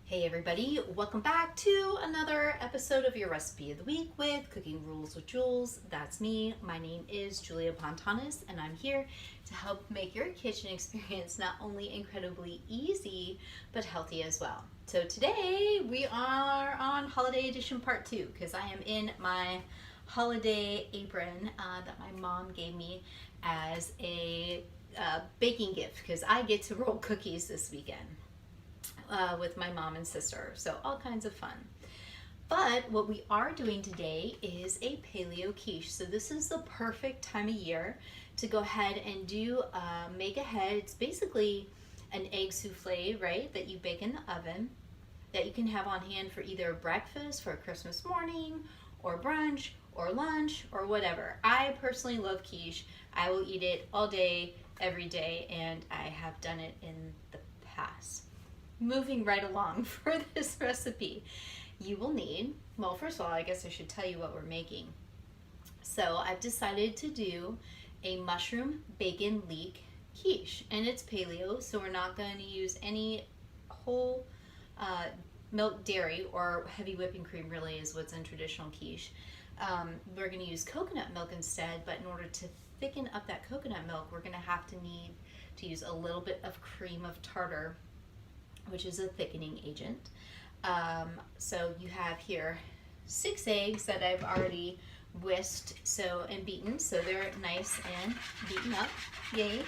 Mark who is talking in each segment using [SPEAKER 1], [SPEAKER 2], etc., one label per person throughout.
[SPEAKER 1] Hey everybody, welcome back to another episode of your Recipe of the Week with Cooking Rules with Jules. That's me. My name is Julia Pontanis and I'm here to help make your kitchen experience not only incredibly easy, but healthy as well. So today we are on Holiday Edition Part 2 because I am in my holiday apron that my mom gave me as a baking gift because I get to roll cookies this weekend. With my mom and sister, so all kinds of fun. But what we are doing today is a paleo quiche. So this is the perfect time of year to go ahead and do make ahead. It's basically an egg souffle, right, that you bake in the oven that you can have on hand for either breakfast for Christmas morning or brunch or lunch or whatever. I personally love quiche. I will eat it all day, every day, and I have done it in the past. Moving right along for this recipe, you will need, well, first of all, I guess I should tell you what we're making. So I've decided to do a mushroom bacon leek quiche, and it's paleo, so we're not going to use any whole milk dairy or heavy whipping cream, really is what's in traditional quiche. We're going to use coconut milk instead, but in order to thicken up that coconut milk, we're going to need to use a little bit of cream of tartar, which is a thickening agent. So you have here 6 eggs that I've already whisked and beaten, so they're nice and beaten up. Yay!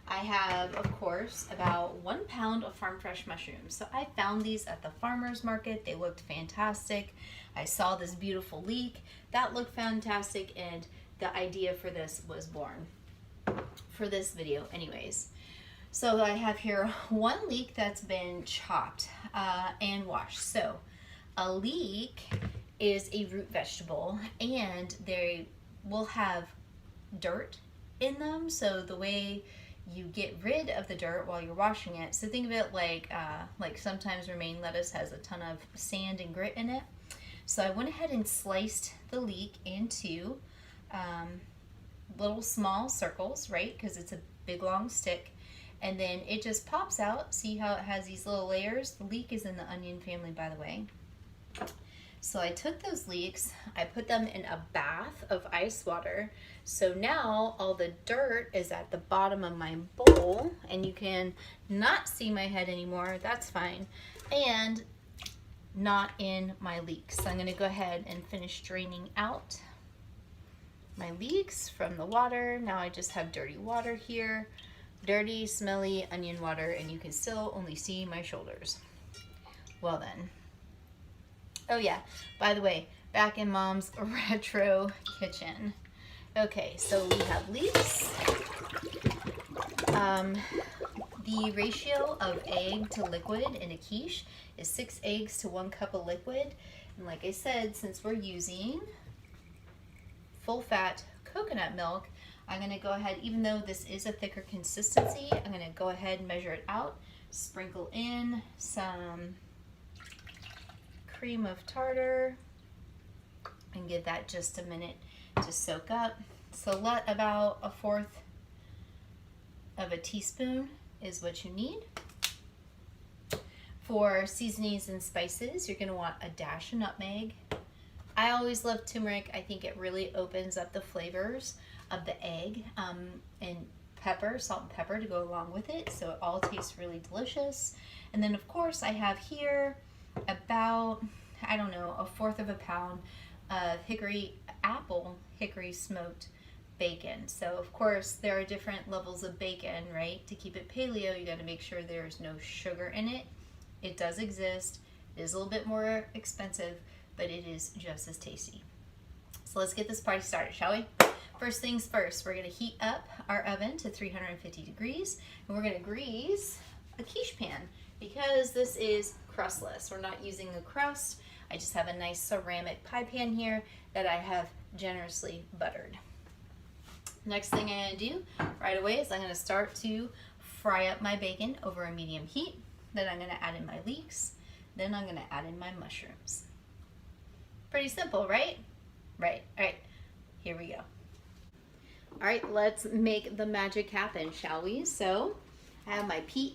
[SPEAKER 1] I have, of course, about 1 pound of farm fresh mushrooms. So I found these at the farmer's market. They looked fantastic. I saw this beautiful leek that looked fantastic, and the idea for this was born for this video anyways. So I have here 1 leek that's been chopped and washed. So a leek is a root vegetable and they will have dirt in them. So the way you get rid of the dirt while you're washing it, so think of it like sometimes romaine lettuce has a ton of sand and grit in it. So I went ahead and sliced the leek into little small circles, right? Because it's a big long stick. And then it just pops out. See how it has these little layers? The leek is in the onion family, by the way. So I took those leeks, I put them in a bath of ice water. So now all the dirt is at the bottom of my bowl, and you can not see my head anymore, that's fine. And not in my leeks. So I'm gonna go ahead and finish draining out my leeks from the water. Now I just have dirty water here. Dirty, smelly onion water, and you can still only see my shoulders. Well then. Oh yeah, by the way, back in Mom's retro kitchen. Okay, so we have leeks. The ratio of egg to liquid in a quiche is 6 eggs to 1 cup of liquid. And like I said, since we're using full fat coconut milk, I'm going to go ahead, even though this is a thicker consistency, I'm going to go ahead and measure it out, sprinkle in some cream of tartar, and give that just a minute to soak up. So let about 1/4 of a teaspoon is what you need. For seasonings and spices, you're going to want a dash of nutmeg. I always love turmeric. I think it really opens up the flavors of the egg, and pepper, salt and pepper to go along with it, so it all tastes really delicious. And then of course I have here about, I don't know, 1/4 of a pound of apple hickory smoked bacon. So of course there are different levels of bacon, right? To keep it paleo, you got to make sure there's no sugar in it. It does exist. It is a little bit more expensive, but it is just as tasty. So let's get this party started, shall we? First things first, we're going to heat up our oven to 350 degrees, and we're going to grease a quiche pan because this is crustless. We're not using a crust. I just have a nice ceramic pie pan here that I have generously buttered. Next thing I'm going to do right away is I'm going to start to fry up my bacon over a medium heat. Then I'm going to add in my leeks. Then I'm going to add in my mushrooms. Pretty simple, right? Right. All right, here we go. All right, let's make the magic happen, shall we? So I have my pan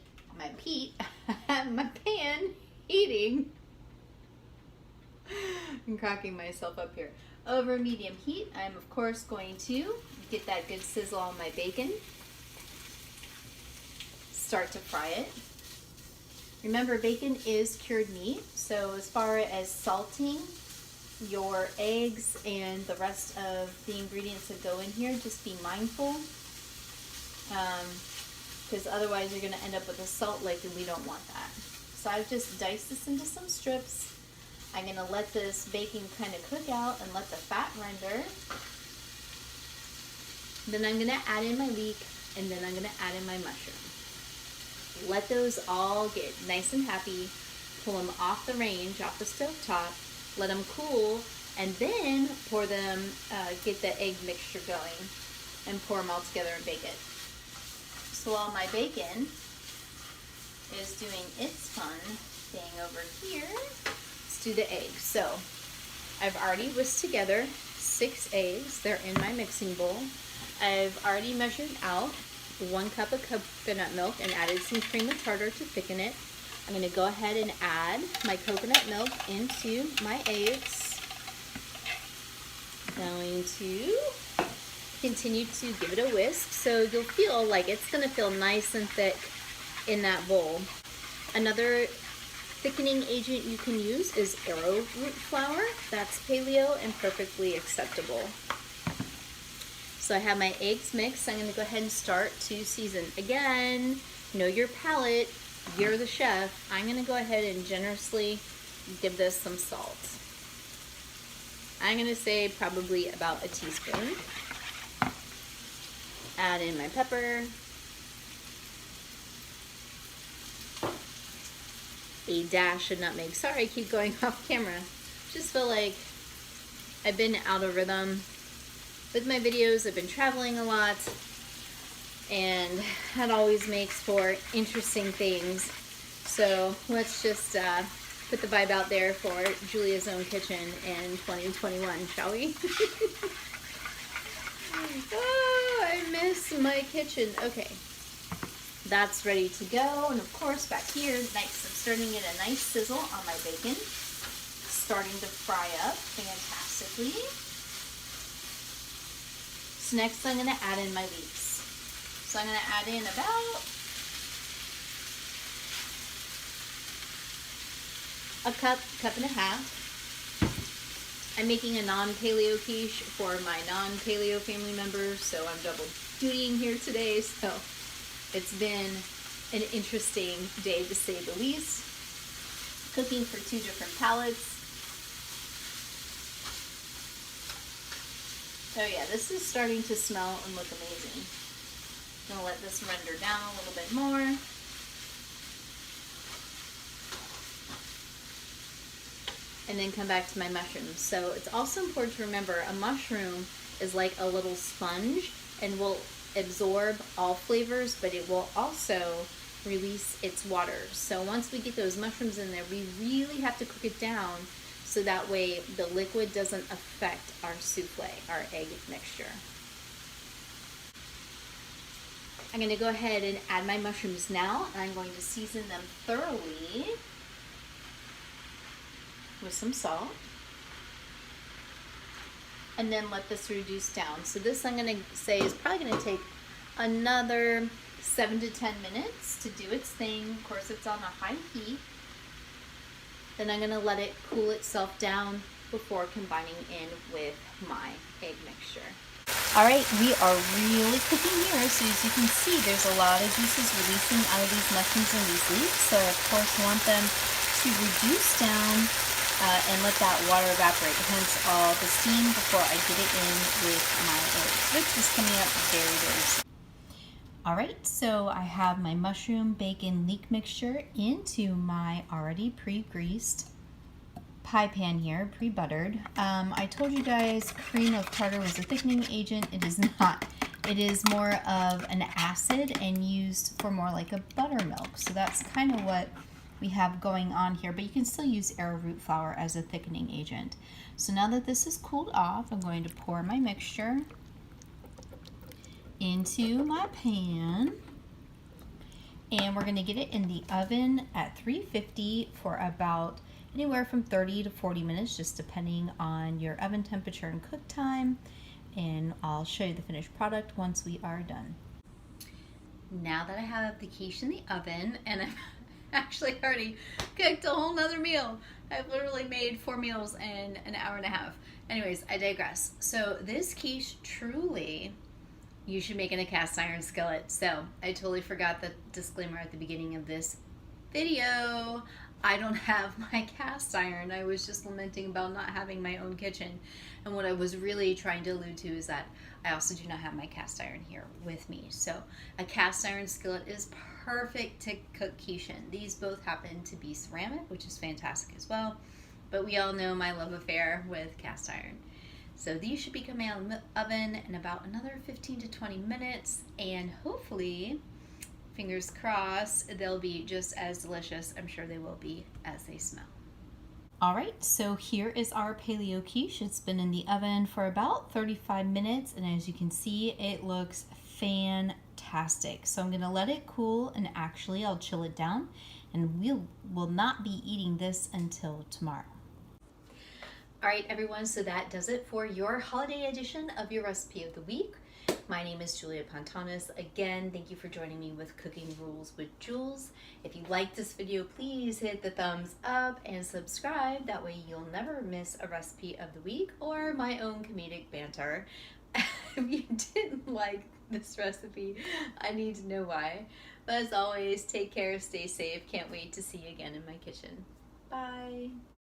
[SPEAKER 1] baking. I'm cracking myself up here. Over medium heat, I'm of course going to get that good sizzle on my bacon. Start to fry it. Remember, bacon is cured meat, so as far as salting your eggs and the rest of the ingredients that go in here, just be mindful, because otherwise you're going to end up with a salt lick, and we don't want that. So I've just diced this into some strips. I'm going to let this bacon kind of cook out and let the fat render. Then I'm going to add in my leek, and then I'm going to add in my mushroom. Let those all get nice and happy. Pull them off the range, off the stove top. Let them cool, and then pour them, get the egg mixture going, and pour them all together and bake it. So while my bacon is doing its fun thing over here, let's do the eggs. So I've already whisked together 6 eggs. They're in my mixing bowl. I've already measured out 1 cup of coconut milk and added some cream of tartar to thicken it. I'm going to go ahead and add my coconut milk into my eggs. Going to continue to give it a whisk, so you'll feel like it's going to feel nice and thick in that bowl. Another thickening agent you can use is arrowroot flour. That's paleo and perfectly acceptable. So I have my eggs mixed. I'm going to go ahead and start to season. Again, know your palate. You're the chef. I'm going to go ahead and generously give this some salt. I'm going to say probably about a teaspoon. Add in my pepper. A dash of nutmeg. Sorry, I keep going off camera. Just feel like I've been out of rhythm with my videos. I've been traveling a lot, and that always makes for interesting things. So let's just put the vibe out there for Julia's Own Kitchen in 2021, shall we? Oh, I miss my kitchen. Okay, that's ready to go. And of course, back here, nice. I'm starting to get a nice sizzle on my bacon. Starting to fry up fantastically. So next I'm going to add in my leeks. So I'm going to add in about a cup and a half. I'm making a non-paleo quiche for my non-paleo family members, so I'm double dutying here today. So it's been an interesting day to say the least. Cooking for 2 different palates. Oh yeah, this is starting to smell and look amazing. I'm gonna let this render down a little bit more. And then come back to my mushrooms. So it's also important to remember a mushroom is like a little sponge and will absorb all flavors, but it will also release its water. So once we get those mushrooms in there, we really have to cook it down so that way the liquid doesn't affect our souffle, our egg mixture. I'm going to go ahead and add my mushrooms now, and I'm going to season them thoroughly with some salt, and then let this reduce down. So this, I'm going to say, is probably going to take another 7 to 10 minutes to do its thing. Of course, it's on a high heat. Then I'm going to let it cool itself down before combining in with my egg mixture. All right, we are really cooking here. So as you can see, there's a lot of juices releasing out of these mushrooms and these leeks. So of course, I want them to reduce down and let that water evaporate, hence all the steam before I get it in with my eggs, which is coming up very, very soon. All right, so I have my mushroom, bacon, leek mixture into my already pre-greased pie pan here, pre-buttered. I told you guys cream of tartar was a thickening agent. It is not. It is more of an acid and used for more like a buttermilk. So that's kind of what we have going on here, but you can still use arrowroot flour as a thickening agent. So now that this is cooled off, I'm going to pour my mixture into my pan. And we're going to get it in the oven at 350 for about anywhere from 30 to 40 minutes, just depending on your oven temperature and cook time. And I'll show you the finished product once we are done. Now that I have the quiche in the oven, and I've actually already cooked a whole nother meal. I've literally made 4 meals in an hour and a half. Anyways, I digress. So this quiche, truly, you should make in a cast iron skillet. So I totally forgot the disclaimer at the beginning of this video. I don't have my cast iron. I was just lamenting about not having my own kitchen. And what I was really trying to allude to is that I also do not have my cast iron here with me. So a cast iron skillet is perfect to cook quiche in. These both happen to be ceramic, which is fantastic as well. But we all know my love affair with cast iron. So these should be coming out of the oven in about another 15 to 20 minutes. And hopefully, fingers crossed, they'll be just as delicious, I'm sure they will be, as they smell. All right, so here is our Paleo quiche. It's been in the oven for about 35 minutes, and as you can see, it looks fantastic. So I'm gonna let it cool, and actually I'll chill it down, and we will not be eating this until tomorrow. All right, everyone, so that does it for your holiday edition of your recipe of the week. My name is Julia Pontanis. Again, thank you for joining me with Cooking Rules with Jules. If you like this video, please hit the thumbs up and subscribe. That way you'll never miss a recipe of the week or my own comedic banter. If you didn't like this recipe, I need to know why. But as always, take care, stay safe. Can't wait to see you again in my kitchen. Bye.